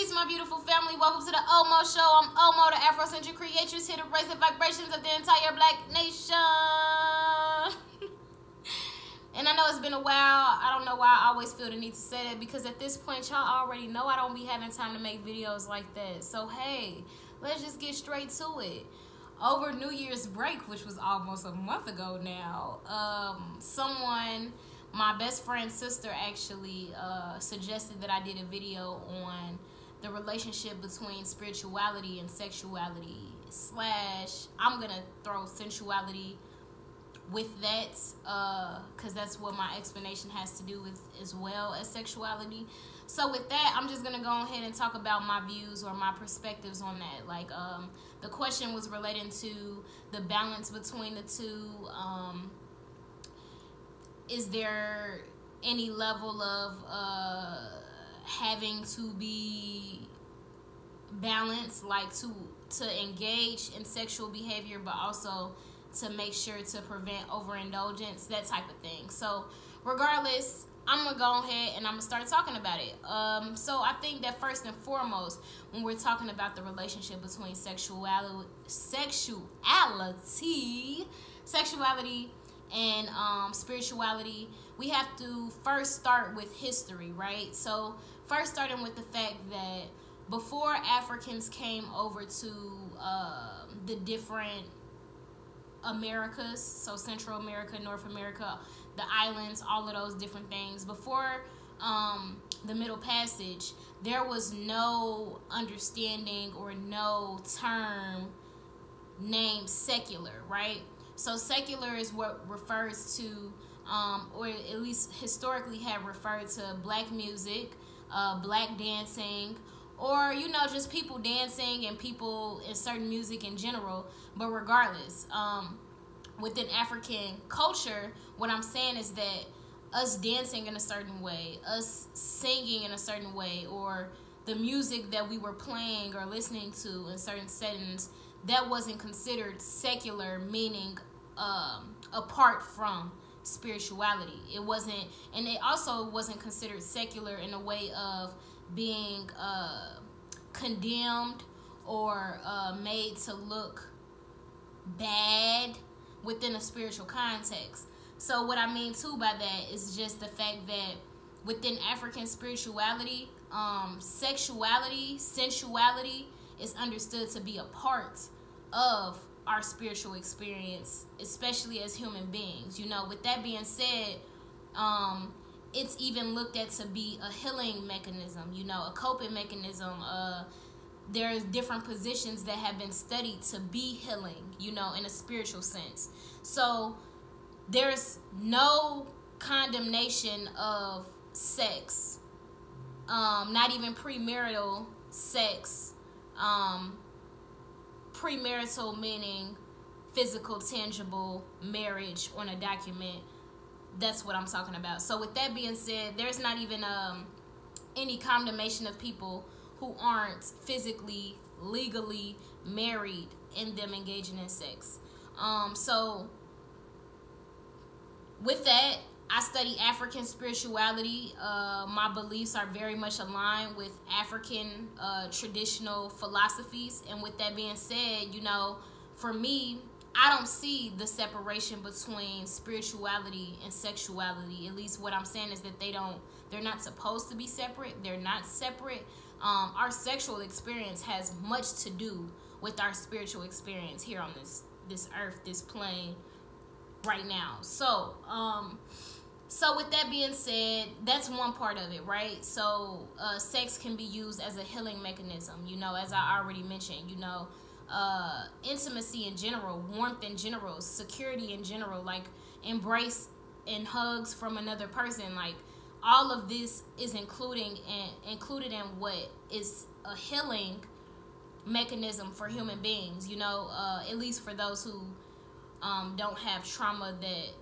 Peace, my beautiful family. Welcome to the Omo Show. I'm Omo, the Afrocentric creatress, here to raise the vibrations of the entire Black nation. And I know it's been a while. I don't know why I always feel the need to say that, because at this point, y'all already know I don't be having time to make videos like that. So, hey, let's just get straight to it. Over New Year's break, which was almost a month ago now, my best friend's sister actually suggested that I did a video on the relationship between spirituality and sexuality / I'm gonna throw sensuality with that, because that's what my explanation has to do with as well as sexuality. So with that, I'm just gonna go ahead and talk about my views or my perspectives on that. Like, the question was relating to the balance between the two. Is there any level of having to be balanced, like to engage in sexual behavior, but also to make sure to prevent overindulgence, that type of thing. So regardless, I'm gonna go ahead and I'm gonna start talking about it. So I think that first and foremost, when we're talking about the relationship between sexuality and spirituality, we have to first start with history, right? So first starting with the fact that before Africans came over to the different Americas, so Central America, North America, the islands, all of those different things, before the Middle Passage, there was no understanding or no term named secular, right? So secular is what refers to, or at least historically have referred to black music, black dancing, or, you know, just people dancing and people in certain music in general. But regardless, within African culture, what I'm saying is that us dancing in a certain way, us singing in a certain way, or the music that we were playing or listening to in certain settings, that wasn't considered secular, meaning apart from spirituality. It wasn't, and it also wasn't considered secular in a way of being condemned or made to look bad within a spiritual context. So what I mean too by that is just the fact that within African spirituality, sexuality, sensuality is understood to be a part of our spiritual experience, especially as human beings. You know, with that being said, it's even looked at to be a healing mechanism, you know, a coping mechanism. There's different positions that have been studied to be healing, you know, in a spiritual sense. So there's no condemnation of sex, not even premarital sex. Premarital meaning physical, tangible marriage on a document. That's what I'm talking about. So with that being said, there's not even any condemnation of people who aren't physically, legally married in them engaging in sex. So with that, I study African spirituality. My beliefs are very much aligned with African traditional philosophies. And with that being said, you know, for me, I don't see the separation between spirituality and sexuality. At least what I'm saying is that they're not supposed to be separate. They're not separate. Our sexual experience has much to do with our spiritual experience here on this earth, this plane right now. So with that being said, that's one part of it, right? So sex can be used as a healing mechanism, you know, as I already mentioned, you know, intimacy in general, warmth in general, security in general, like embrace and hugs from another person, like all of this is included in what is a healing mechanism for human beings, you know, at least for those who don't have trauma that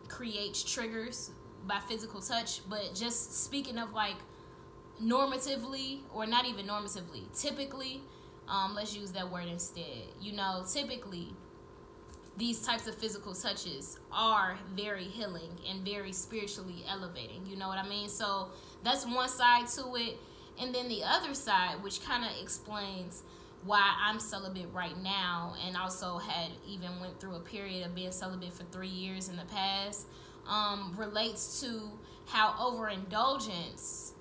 creates triggers by physical touch. But just speaking of like normatively, or not even normatively, typically, let's use that word instead, you know, typically these types of physical touches are very healing and very spiritually elevating, you know what I mean? So that's one side to it. And then the other side, which kind of explains why I'm celibate right now, and also had even went through a period of being celibate for 3 years in the past, relates to how overindulgence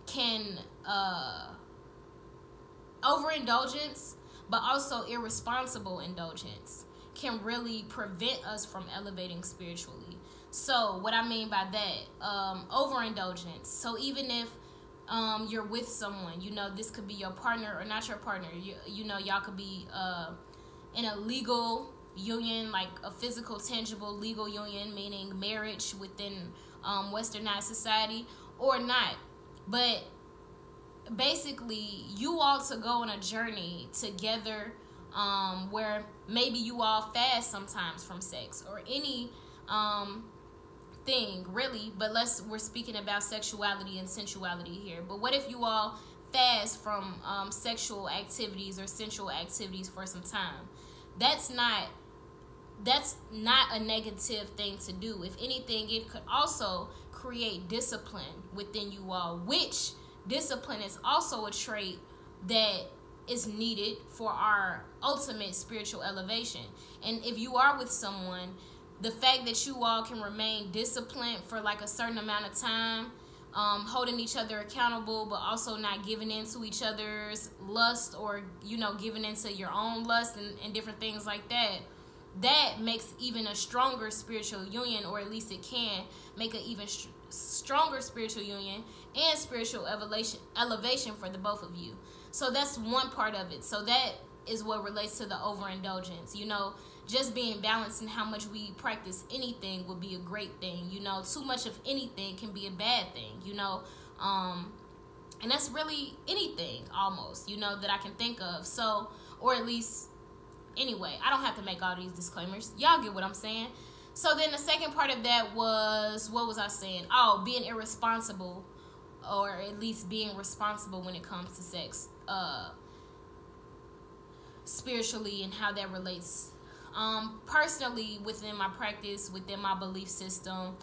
can overindulgence, but also irresponsible indulgence, can really prevent us from elevating spiritually. So what I mean by that, overindulgence. So even if you're with someone, you know, this could be your partner or not your partner. You know, y'all could be in a legal union, like a physical, tangible legal union, meaning marriage within westernized society, or not. But basically, you all to go on a journey together, where maybe you all fast sometimes from sex or any thing really, but we're speaking about sexuality and sensuality here. But what if you all fast from sexual activities or sensual activities for some time? That's not a negative thing to do. If anything, it could also create discipline within you all, which discipline is also a trait that is needed for our ultimate spiritual elevation. And if you are with someone, the fact that you all can remain disciplined for like a certain amount of time, holding each other accountable, but also not giving in to each other's lust, or, you know, giving into your own lust and different things like that, that makes even a stronger spiritual union, or at least it can make an even stronger spiritual union and spiritual elevation for the both of you. So that's one part of it. So that is what relates to the overindulgence. You know, just being balanced in how much we practice anything would be a great thing. You know, too much of anything can be a bad thing, you know. And that's really anything almost, you know, that I can think of. So, or at least, anyway, I don't have to make all these disclaimers. Y'all get what I'm saying. So then the second part of that was, what was I saying? Oh, being irresponsible, or at least being responsible when it comes to sex, spiritually, and how that relates. Personally, within my practice, within my belief system,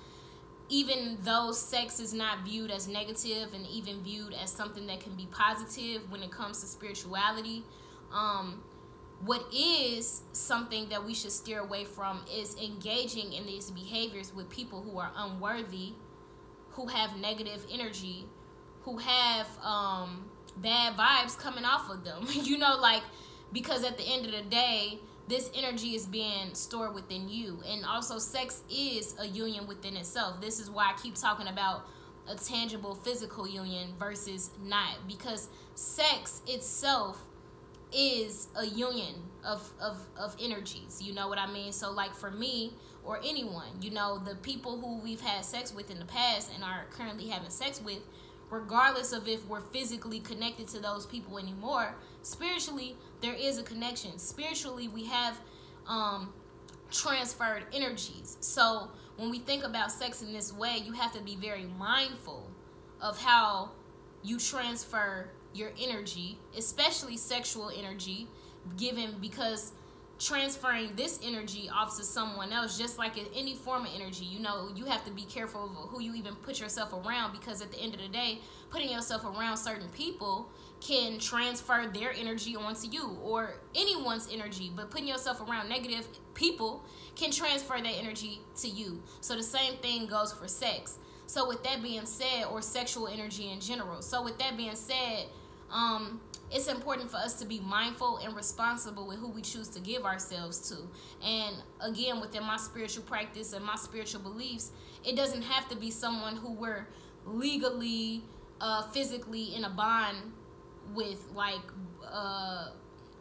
even though sex is not viewed as negative and even viewed as something that can be positive when it comes to spirituality, what is something that we should steer away from is engaging in these behaviors with people who are unworthy, who have negative energy, who have bad vibes coming off of them. You know, like, because at the end of the day, this energy is being stored within you. And also, sex is a union within itself. This is why I keep talking about a tangible physical union versus not, because sex itself is a union of energies. You know what I mean? So like for me, or anyone, you know, the people who we've had sex with in the past and are currently having sex with, regardless of if we're physically connected to those people anymore, spiritually there is a connection. Spiritually we have transferred energies. So when we think about sex in this way, you have to be very mindful of how you transfer your energy, especially sexual energy, because transferring this energy off to someone else, just like in any form of energy, you know, you have to be careful of who you even put yourself around, because at the end of the day, putting yourself around certain people can transfer their energy onto you, or anyone's energy. But putting yourself around negative people can transfer that energy to you. So the same thing goes for sex. So with that being said, or sexual energy in general. So with that being said, it's important for us to be mindful and responsible with who we choose to give ourselves to. And again, within my spiritual practice and my spiritual beliefs, it doesn't have to be someone who we're legally, physically in a bond with. Like,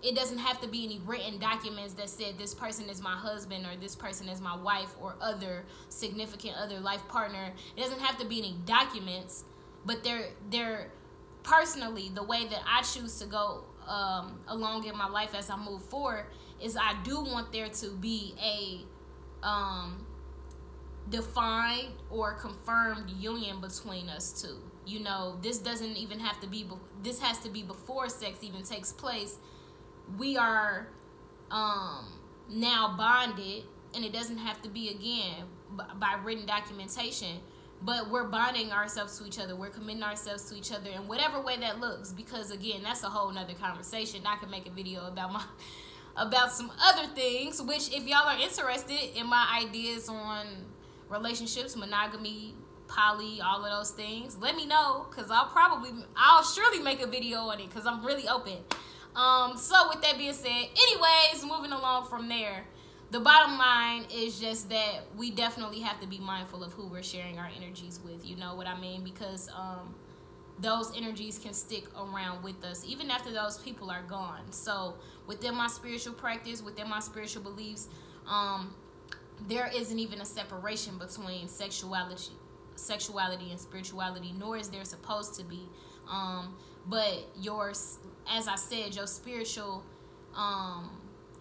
it doesn't have to be any written documents that said this person is my husband, or this person is my wife, or other significant other, life partner. It doesn't have to be any documents, but they're personally, the way that I choose to go along in my life as I move forward is I do want there to be a defined or confirmed union between us two. You know, this doesn't even have to be, this has to be before sex even takes place. We are now bonded, and it doesn't have to be, again, by written documentation, but we're bonding ourselves to each other. We're committing ourselves to each other in whatever way that looks, because again, that's a whole nother conversation. I could make a video about some other things, which if y'all are interested in my ideas on relationships, monogamy, poly, all of those things, let me know, because I'll surely make a video on it, because I'm really open. So with that being said, anyways, moving along from there, the bottom line is just that we definitely have to be mindful of who we're sharing our energies with, you know what I mean? Because those energies can stick around with us even after those people are gone. So within my spiritual practice, within my spiritual beliefs, there isn't even a separation between sexuality and spirituality, nor is there supposed to be. But as I said, your spiritual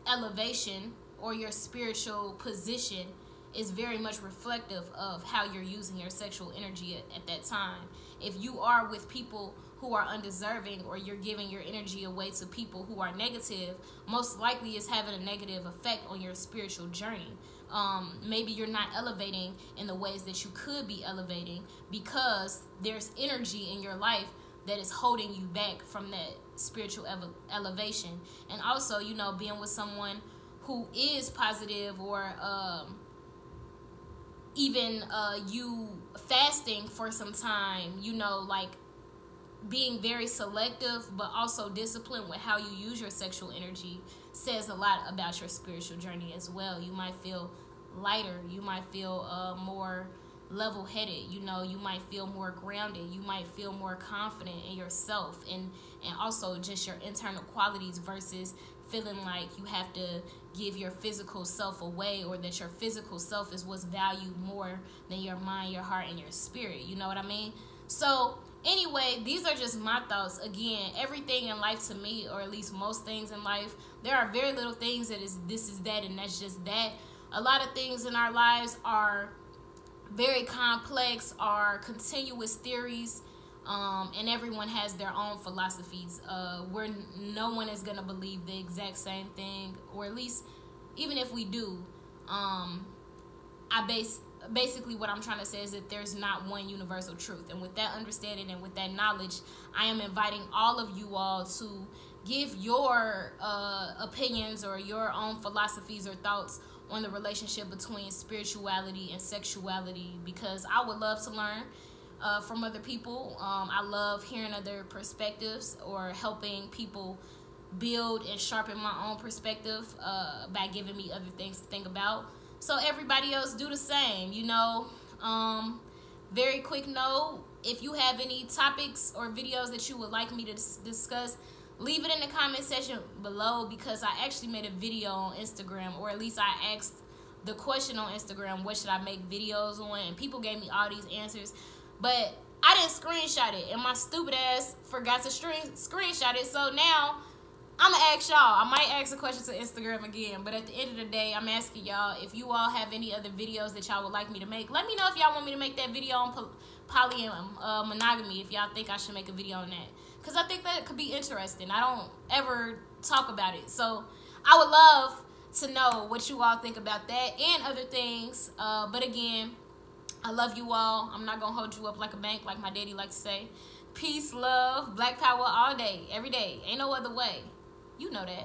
elevation or your spiritual position is very much reflective of how you're using your sexual energy at that time. If you are with people who are undeserving, or you're giving your energy away to people who are negative, most likely it's having a negative effect on your spiritual journey. Maybe you're not elevating in the ways that you could be elevating, because there's energy in your life that is holding you back from that spiritual elevation. And also, you know, being with someone who is positive, or even you fasting for some time, you know, like being very selective but also disciplined with how you use your sexual energy says a lot about your spiritual journey as well. You might feel lighter, you might feel more level-headed, you know, you might feel more grounded, you might feel more confident in yourself, and also just your internal qualities, versus feeling like you have to give your physical self away, or that your physical self is what's valued more than your mind, your heart, and your spirit. You know what I mean? So anyway, these are just my thoughts. Again, everything in life to me, or at least most things in life, there are very little things that is this is that and that's just that. A lot of things in our lives are very complex, are continuous theories, and everyone has their own philosophies, where no one is going to believe the exact same thing, or at least even if we do, basically what I'm trying to say is that there's not one universal truth. And with that understanding and with that knowledge, I am inviting all of you all to give your opinions or your own philosophies or thoughts on the relationship between spirituality and sexuality, because I would love to learn from other people. I love hearing other perspectives, or helping people build and sharpen my own perspective by giving me other things to think about. So everybody else do the same, you know. Very quick note, if you have any topics or videos that you would like me to discuss, leave it in the comment section below, because I actually made a video on Instagram, or at least I asked the question on Instagram, what should I make videos on, and people gave me all these answers, but I didn't screenshot it, and my stupid ass forgot to screenshot it. So now I'm gonna ask y'all. I might ask a question to Instagram again, but at the end of the day, I'm asking y'all if you all have any other videos that y'all would like me to make. Let me know if y'all want me to make that video on poly and monogamy, if y'all think I should make a video on that, because I think that could be interesting. I don't ever talk about it, so I would love to know what you all think about that and other things. But again, I love you all. I'm not gonna hold you up like a bank, like my daddy likes to say. Peace, love, black power all day, every day. Ain't no other way. You know that.